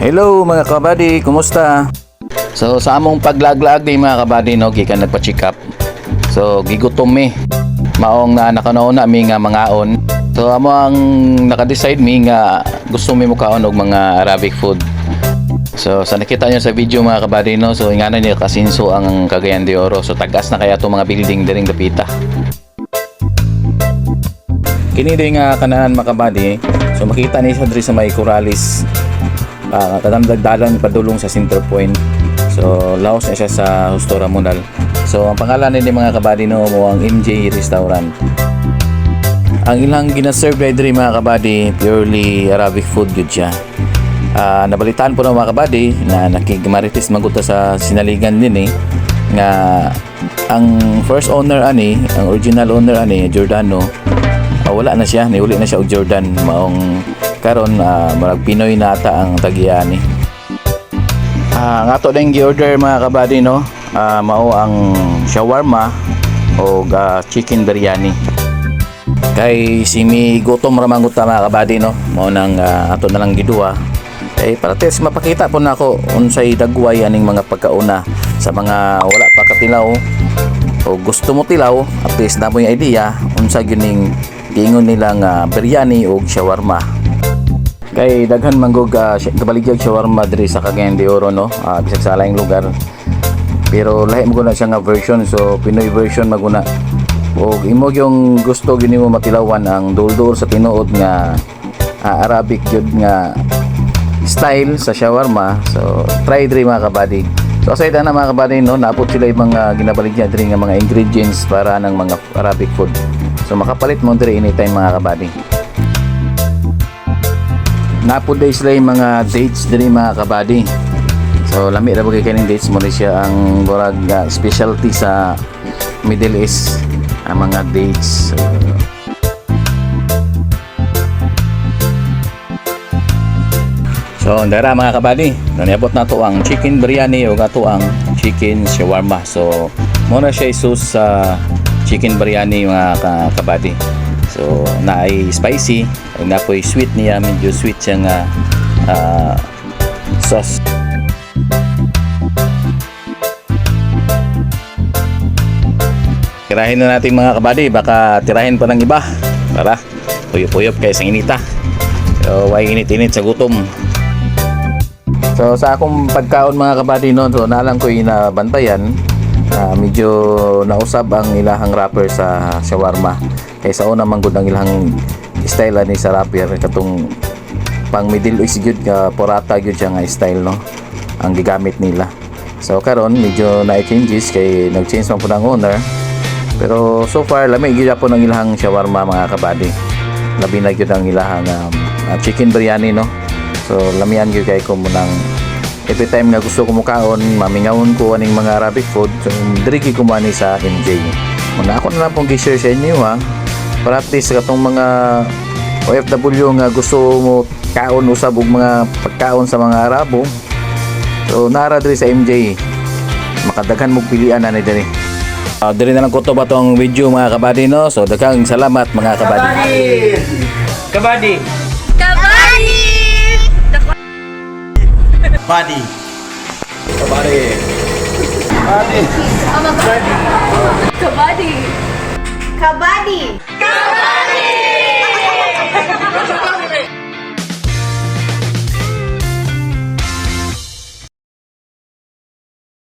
Hello mga kabady, kumusta? So sa among paglaglag ni mga kabady no, gikan nagpa-check up. So gigutom mi. Maong na nakanauna mi nga mangaon. So amo ang naka-decide mi nga gusto mi mukaon og mga Arabic food. So sa nakita nyo sa video mga kabady no, so ingana niya kasinso ang Cagayan de Oro. So tagas na kaya itong mga building diring dapita. Kini din nga kanaan mga kabady. So makita ni sa diri sa may Corales. Kadamdagdalan padulong sa center point. So laos na siya sa Husto Ramonal. So ang pangalan ni mga kabady no mo ang MJ Restaurant. Ang ilang gina-serve diri mga kabady purely Arabic food gyud siya. Nabalitaan po ng mga kabady na nakigmarites maguta sa sinaligan din nga ang first owner ani, ang original owner ani Giordano, wala na siya, niuli na siya og Jordan maong karon marag Pinoy na ata ang tagiyani. Ang ato ding gi-order mga kabady no, mao ang shawarma o chicken biryani. Kay simi gutom ra manguta mga kabady no, mao nang ato na lang giduwa. Para test mapakita po na ako unsay dagway aning mga pagkauna sa mga wala pa katilaw o gusto mo tilaw, at least na mo yung idea unsa gyuning giingon nila nga biryani o shawarma. Kay daghan manggog kabaligyag shawarma diri sa Cagayan de Oro no, bisag sa laing lugar. Pero lahi mo na siya nga version, so Pinoy version maguna. O imo yung gusto gyud nimo matilawan ang duldur sa tinuod nga Arabic gyud nga style sa shawarma. So try diri mga kabady. So aside na mga kabady no, naapot sila yung mga ginabaligya diri nga mga ingredients para ng mga Arabic food. So makapalit mo diri anytime mga kabady. Napod day sila yung mga dates diri mga kabady. So lami ra bagay kaning dates mo siya ang burag specialty sa Middle East ang mga dates. So dara mga kabady, niabot na to ang chicken biryani o ato ang chicken shawarma. So muna siya isus sa chicken biryani mga kabady. So naay spicy, napoy sweet niya, medyo sweet siya nga sauce. Tirahin na natin mga kabady, baka tirahin pa ng iba. Tara, puyop-puyop kayo sa inita. So way init-init sa gutom. So sa akong pagkaon mga kabady no, so nalang ko inabantayan, medyo nausab ang ilahang wrapper sa shawarma. Kaysa una manggod ang ilang style ani sa wrapper katong pang Middle East gyud nga porata gyud siya nga style no ang gigamit nila. So karon medyo na-changes kay nag-change man pud ang owner. Pero so far lami gyud po ng ilang shawarma mga kabady. Labi na gyud ang ilang chicken biryani no. So lamian gyud kay ko munang every time nga gusto ko mukaon, mamingawon ko aning mga Arabic food. So diri ko mani sa MJ. Muna ako na lang pong gi-share sa inyo para at least katong mga OFW nga gusto mo kaon usab og mga pagkaon sa mga Arabo. So nara diri sa MJ. Makadaghan mo pilian na diri. Diri na lang ko to ba tong video mga kabady no. So daghang salamat mga kabady. Kabady. Kabady! Kabady. Kabady. Kabady. Kabady! Kabady! Kabady!